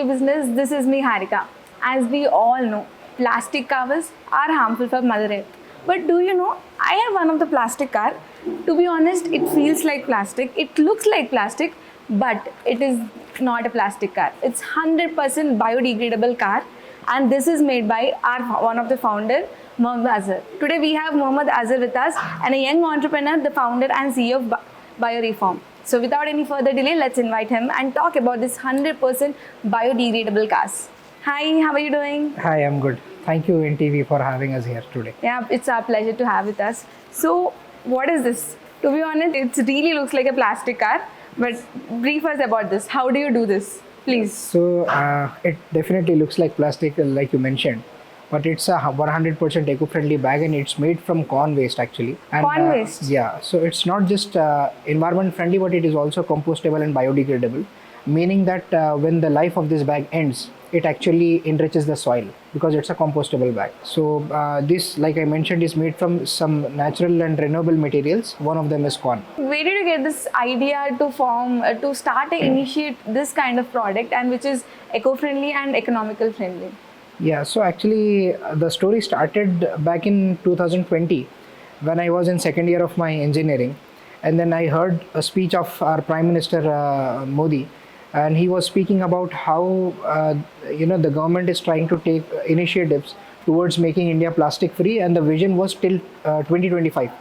business. This is me, Harika. As we all know, plastic covers are harmful for Mother Earth. But do you know, I have one of the plastic car. To be honest, it feels like plastic. It looks like plastic, but it is not a plastic car. It's 100% biodegradable car, and this is made by one of the founder, Mohammed Azhar. Today we have Mohammed Azhar with us, and a young entrepreneur, the founder and CEO of BioReform. So without any further delay, let's invite him and talk about this 100% biodegradable cars. Hi, how are you doing? Hi, I'm good. Thank you NTV for having us here today. Yeah, it's our pleasure to have with us. So what is this? To be honest, it really looks like a plastic car, but brief us about this. How do you do this? Please. So it definitely looks like plastic, like you mentioned, but it's a 100% eco-friendly bag, and it's made from corn waste actually. And, Corn waste? Yeah, so it's not just environment friendly, but it is also compostable and biodegradable, meaning that when the life of this bag ends, it actually enriches the soil because it's a compostable bag. So this, like I mentioned, is made from some natural and renewable materials. One of them is corn. Where did you get this idea to start and initiate this kind of product, and which is eco-friendly and economical friendly? Yeah, so actually the story started back in 2020 when I was in second year of my engineering, and then I heard a speech of our Prime Minister Modi, and he was speaking about how the government is trying to take initiatives towards making India plastic free, and the vision was till 2025.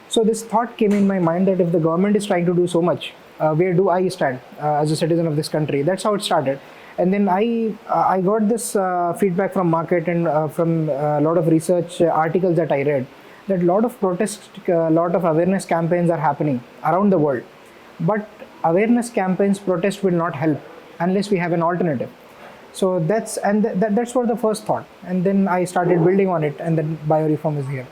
So this thought came in my mind that if the government is trying to do so much, where do I stand as a citizen of this country? That's how it started. And then I got this feedback from market and from a lot of research articles that I read, that a lot of protests, a lot of awareness campaigns are happening around the world. But awareness campaigns, protest will not help unless we have an alternative. So that's what the first thought, and then I started building on it, and then BioReform is here.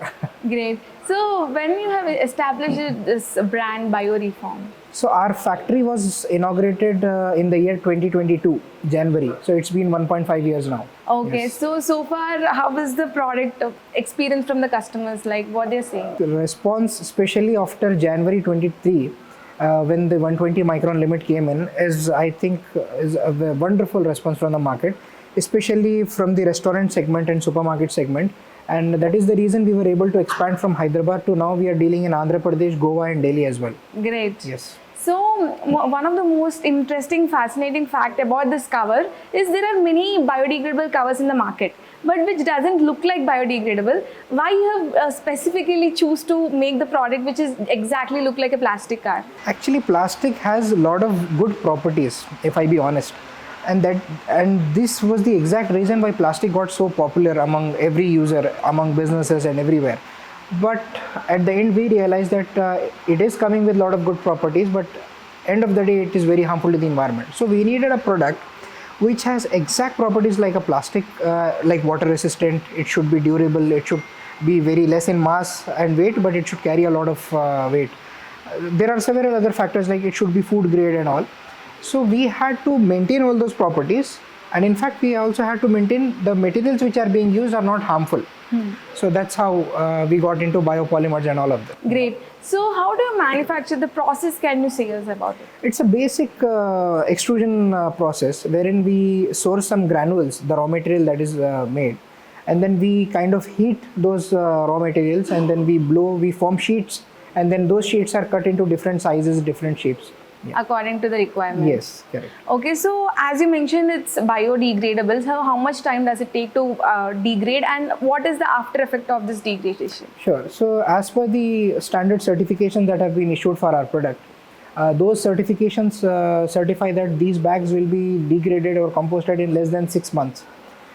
Great. So when you have established this brand BioReform? So our factory was inaugurated in the year 2022, January. So it's been 1.5 years now. Okay, Yes. so far, how was the product experience from the customers? Like what they're saying? The response, especially after January 23, when the 120 micron limit came in, is a wonderful response from the market, especially from the restaurant segment and supermarket segment. And that is the reason we were able to expand from Hyderabad to now we are dealing in Andhra Pradesh, Goa and Delhi as well. Great. Yes. So one of the most interesting, fascinating fact about this cover is there are many biodegradable covers in the market, but which doesn't look like biodegradable. Why you have specifically choose to make the product which is exactly look like a plastic car? Actually, plastic has a lot of good properties, if I be honest. And this was the exact reason why plastic got so popular among every user, among businesses and everywhere. But at the end, we realized that it is coming with a lot of good properties, but end of the day, it is very harmful to the environment. So we needed a product which has exact properties like a plastic, like water resistant. It should be durable. It should be very less in mass and weight, but it should carry a lot of weight. There are several other factors like it should be food grade and all. So we had to maintain all those properties, and in fact we also had to maintain the materials which are being used are not harmful. So that's how we got into biopolymers and all of that. Great. So how do you manufacture the process? Can you say us about it? It's a basic extrusion process wherein we source some granules, the raw material that is made, and then we kind of heat those raw materials, and then we form sheets, and then those sheets are cut into different sizes, different shapes. Yeah. According to the requirement. Yes, correct. Okay, so as you mentioned, it's biodegradable. So how much time does it take to degrade, and what is the after effect of this degradation? Sure. So as per the standard certifications that have been issued for our product, those certifications certify that these bags will be degraded or composted in less than 6 months.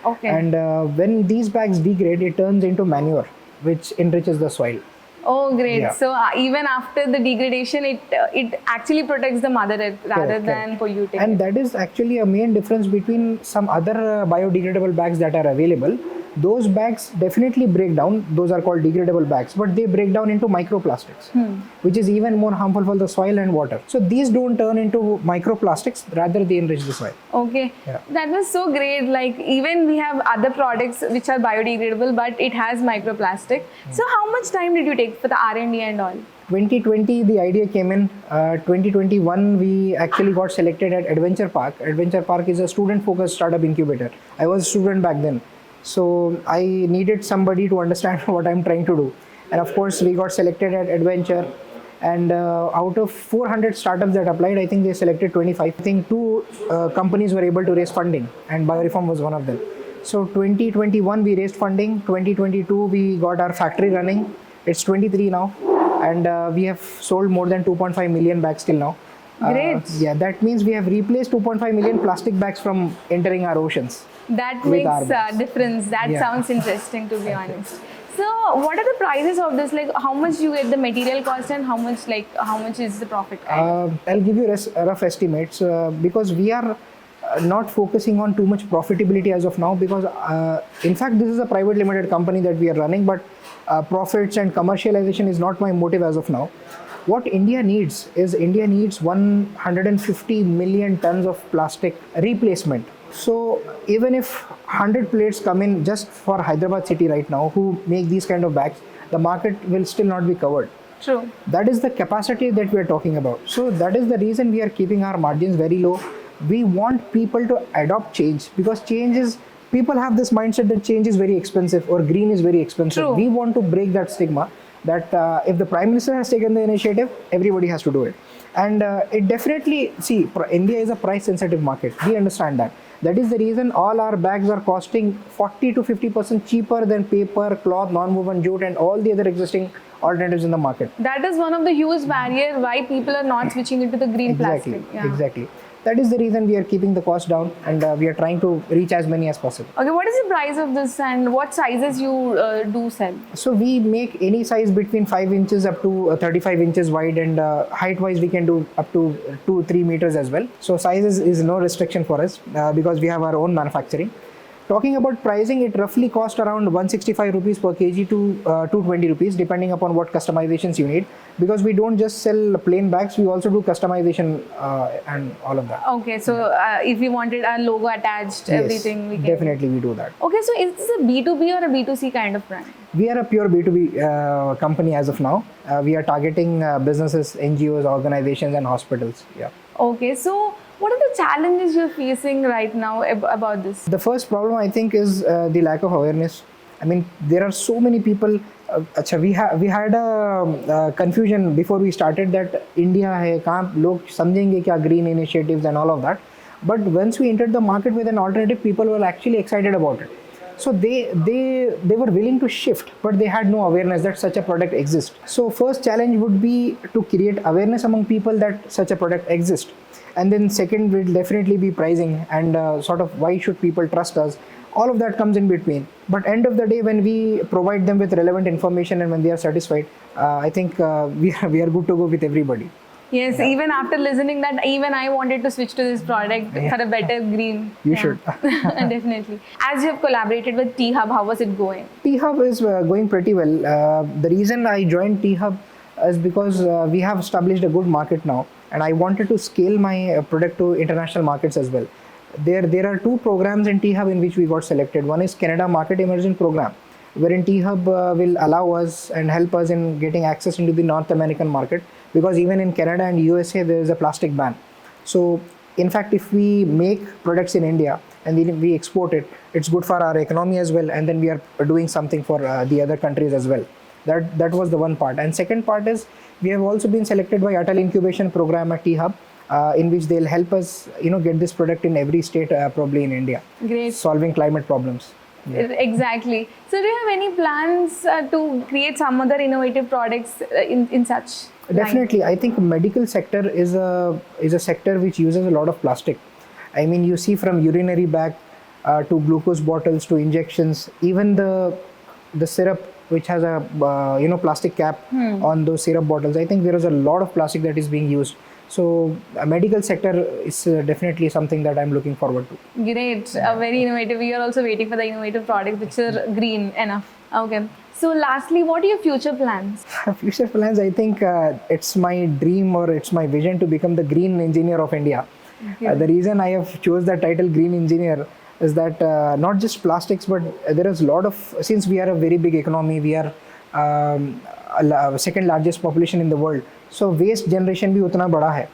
Okay. And when these bags degrade, it turns into manure, which enriches the soil. Oh, great. Yeah. So even after the degradation, it actually protects the Mother Earth rather than polluting. And that is actually a main difference between some other biodegradable bags that are available. those bags definitely break down. Those are called degradable bags, but they break down into microplastics, which is even more harmful for the soil and water. So these don't turn into microplastics, rather they enrich the soil. Okay, Yeah. that was so great. Like even we have other products which are biodegradable, but it has microplastic. So how much time did you take for the R&D and all? 2020 the idea came in. 2021 we actually got selected at Adventure Park. Adventure Park is a student focused startup incubator. I was a student back then, so I needed somebody to understand what I'm trying to do, and of course we got selected at Adventure. And out of 400 startups that applied, I think they selected 25. I think two companies were able to raise funding, and BioReform was one of them. So 2021 we raised funding. 2022 we got our factory running. It's 23 now, and we have sold more than 2.5 million bags till now. Great. Yeah, that means we have replaced 2.5 million plastic bags from entering our oceans. That With makes our a bags. difference. That Yeah. sounds interesting, to be honest. So what are the prices of this? Like how much you get the material cost and how much is the profit? I'll give you rough estimates because we are not focusing on too much profitability as of now, because in fact this is a private limited company that we are running, but profits and commercialization is not my motive as of now. What India needs 150 million tons of plastic replacement. So even if 100 plates come in just for Hyderabad city right now who make these kind of bags, the market will still not be covered. True. That is the capacity that we are talking about. So that is the reason we are keeping our margins very low. We want people to adopt change, because people have this mindset that change is very expensive or green is very expensive. True. We want to break that stigma that if the Prime Minister has taken the initiative, everybody has to do it. And it definitely, India is a price sensitive market. We understand that. That is the reason all our bags are costing 40 to 50% cheaper than paper, cloth, non-woven jute and all the other existing alternatives in the market. That is one of the huge barrier why people are not switching into the green plastic. Yeah. Exactly. That is the reason we are keeping the cost down, and we are trying to reach as many as possible. Okay, what is the price of this and what sizes you do sell? So we make any size between 5 inches up to 35 inches wide, and height wise we can do up to 2-3 meters as well. So size is no restriction for us because we have our own manufacturing. Talking about pricing, it roughly costs around 165 rupees per kg to 220 rupees depending upon what customizations you need, because we don't just sell plain bags, we also do customization and all of that. Okay, so if we wanted a logo attached, everything we can. Definitely we do that. Okay, so is this a B2B or a B2C kind of brand? We are a pure B2B company as of now. We are targeting businesses, NGOs, organizations and hospitals. Yeah. Okay, so what are the challenges you're facing right now about this? The first problem I think is the lack of awareness. I mean, there are so many people. We had a confusion before we started that India hai, kahan log samjhenge kya green initiatives and all of that. But once we entered the market with an alternative, people were actually excited about it. So they were willing to shift, but they had no awareness that such a product exists. So first challenge would be to create awareness among people that such a product exists. And then second will definitely be pricing and sort of why should people trust us. All of that comes in between. But end of the day, when we provide them with relevant information and when they are satisfied, I think we are good to go with everybody. Yes, even after listening that, even I wanted to switch to this product for a better green. You should. Definitely. As you have collaborated with T-Hub, how was it going? T-Hub is going pretty well. The reason I joined T-Hub is because we have established a good market now, and I wanted to scale my product to international markets as well. There are two programs in T-Hub in which we got selected. One is Canada Market Immersion Program, wherein T-Hub will allow us and help us in getting access into the North American market, because even in Canada and USA there is a plastic ban. So in fact, if we make products in India and then we export it, it's good for our economy as well, and then we are doing something for the other countries as well. That was the one part. And second part is we have also been selected by Atal Incubation Program at T-Hub, in which they'll help us get this product in every state probably in India. Great. Solving climate problems. Yeah. Exactly. So do you have any plans to create some other innovative products in such? Definitely. I think medical sector is a sector which uses a lot of plastic. I mean, you see from urinary bag to glucose bottles to injections, even the syrup which has a plastic cap on those syrup bottles. I think there is a lot of plastic that is being used. So medical sector is definitely something that I'm looking forward to. Great, very innovative. We are also waiting for the innovative products which are green enough. Okay. So lastly, what are your future plans? Future plans, I think it's my dream or it's my vision to become the green engineer of India. The reason I have chose the title green engineer is that not just plastics, but there is a lot of, since we are a very big economy, we are second largest population in the world. So waste generation bhi utna bada hai.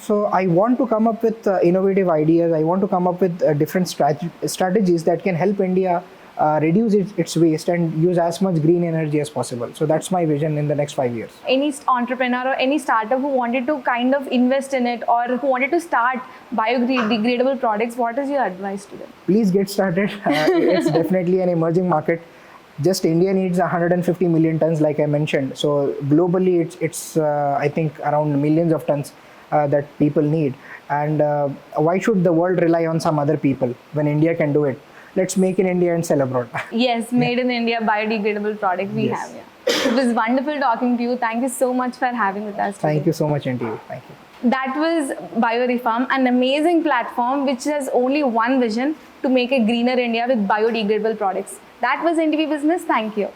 So I want to come up with innovative ideas. I want to come up with different strategies that can help India reduce its waste and use as much green energy as possible. So that's my vision in the next 5 years. Any entrepreneur or any startup who wanted to kind of invest in it or who wanted to start biodegradable products, what is your advice to them? Please get started. It's definitely an emerging market. Just India needs 150 million tons, like I mentioned. So globally, it's I think around millions of tons that people need. And why should the world rely on some other people when India can do it? Let's make in India and sell abroad. Yes, made in India biodegradable product we have. Yeah. It was wonderful talking to you. Thank you so much for having with us today. Thank you so much, NTV. Thank you. That was BioReform, an amazing platform which has only one vision: to make a greener India with biodegradable products. That was NTV Business. Thank you.